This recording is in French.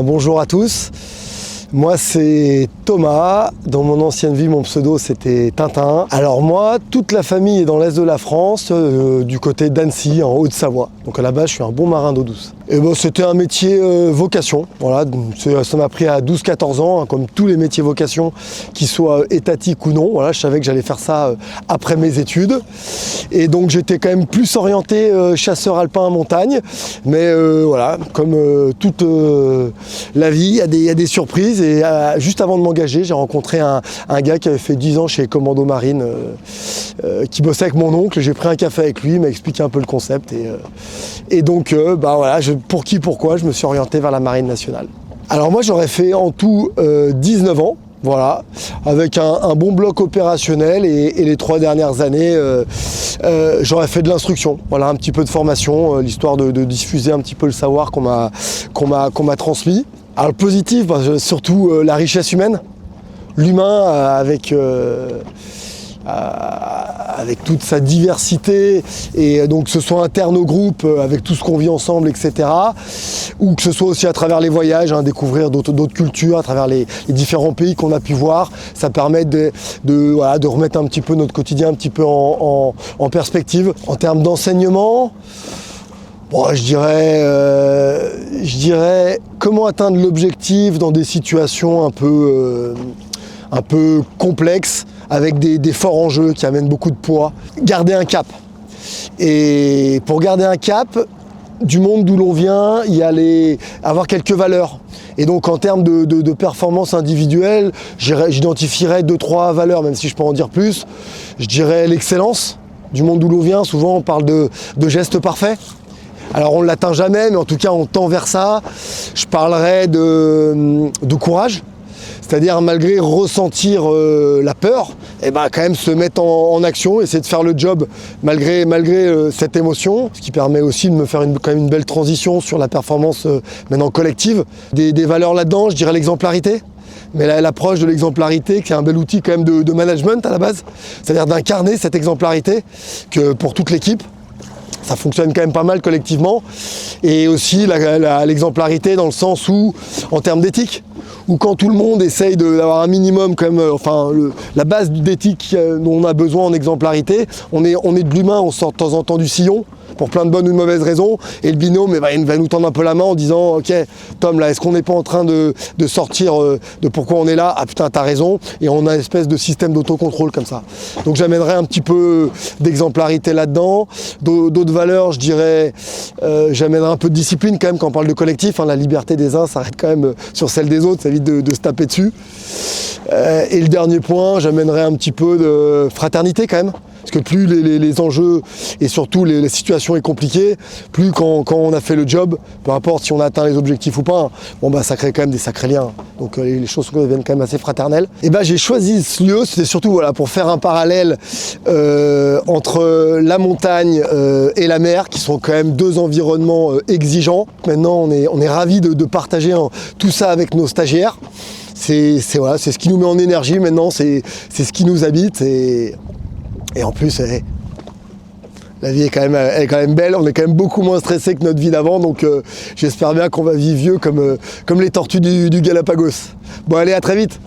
Bonjour à tous, moi c'est Thomas, dans mon ancienne vie mon pseudo c'était Tintin. Alors moi, toute la famille est dans l'est de la France, du côté d'Annecy, en Haute-Savoie. Donc à la base je suis un bon marin d'eau douce. Et bon, c'était un métier vocation, voilà, ça m'a pris à 12-14 ans, hein, comme tous les métiers vocation, qu'ils soient étatiques ou non. Voilà, je savais que j'allais faire ça après mes études. Et donc j'étais quand même plus orienté chasseur alpin montagne. Mais voilà, comme toute la vie, il y a des surprises. Et juste avant de m'engager, j'ai rencontré un gars qui avait fait 10 ans chez Commando Marine, qui bossait avec mon oncle. J'ai pris un café avec lui, il m'a expliqué un peu le concept. Et donc, voilà, pourquoi je me suis orienté vers la Marine nationale. Alors moi, j'aurais fait en tout 19 ans. Voilà, avec un bon bloc opérationnel et les 3 dernières années, j'aurais fait de l'instruction, voilà, un petit peu de formation, l'histoire de diffuser un petit peu le savoir qu'on m'a transmis. Alors le positif, surtout la richesse humaine, l'humain avec toute sa diversité, et donc que ce soit interne au groupe, avec tout ce qu'on vit ensemble, etc. Ou que ce soit aussi à travers les voyages, hein, découvrir d'autres cultures, à travers les différents pays qu'on a pu voir. Ça permet de remettre un petit peu notre quotidien un petit peu en perspective. En termes d'enseignement, bon, je dirais comment atteindre l'objectif dans des situations un peu complexes, avec des forts enjeux qui amènent beaucoup de poids. Garder un cap. Et pour garder un cap, du monde d'où l'on vient, il y a avoir quelques valeurs. Et donc en termes de performance individuelle, j'identifierais 2-3 valeurs, même si je peux en dire plus. Je dirais l'excellence. Du monde d'où l'on vient, souvent on parle de gestes parfaits. Alors on ne l'atteint jamais, mais en tout cas on tend vers ça. Je parlerais de courage. C'est-à-dire malgré ressentir la peur, quand même se mettre en action, essayer de faire le job malgré cette émotion, ce qui permet aussi de me faire quand même une belle transition sur la performance maintenant collective. Des valeurs là-dedans, je dirais l'exemplarité, mais l'approche de l'exemplarité qui est un bel outil quand même de management à la base, c'est-à-dire d'incarner cette exemplarité que pour toute l'équipe. Ça fonctionne quand même pas mal collectivement. Et aussi l'exemplarité dans le sens où, en termes d'éthique, où quand tout le monde essaye d'avoir un minimum, la base d'éthique dont on a besoin en exemplarité, on est de l'humain, on sort de temps en temps du sillon, pour plein de bonnes ou de mauvaises raisons, et le binôme il va nous tendre un peu la main en disant « Ok, Tom, là, est-ce qu'on n'est pas en train de sortir de pourquoi on est là ? Ah putain, t'as raison !» Et on a une espèce de système d'autocontrôle comme ça. Donc j'amènerais un petit peu d'exemplarité là-dedans. D'autres valeurs, je dirais, j'amènerais un peu de discipline quand même quand on parle de collectif. Hein, la liberté des uns s'arrête quand même sur celle des autres, ça évite de se taper dessus. Et le dernier point, j'amènerais un petit peu de fraternité quand même. Parce que plus les enjeux et surtout les situations est compliquées, plus quand on a fait le job, peu importe si on a atteint les objectifs ou pas, ça crée quand même des sacrés liens. Donc les choses deviennent quand même assez fraternelles. Et j'ai choisi ce lieu, c'était surtout pour faire un parallèle entre la montagne et la mer, qui sont quand même 2 environnements exigeants. Maintenant, on est ravis de partager tout ça avec nos stagiaires. C'est ce qui nous met en énergie maintenant, c'est ce qui nous habite. Et en plus, la vie est quand même belle, on est quand même beaucoup moins stressé que notre vie d'avant, donc j'espère bien qu'on va vivre vieux comme les tortues du Galapagos. Bon allez, à très vite.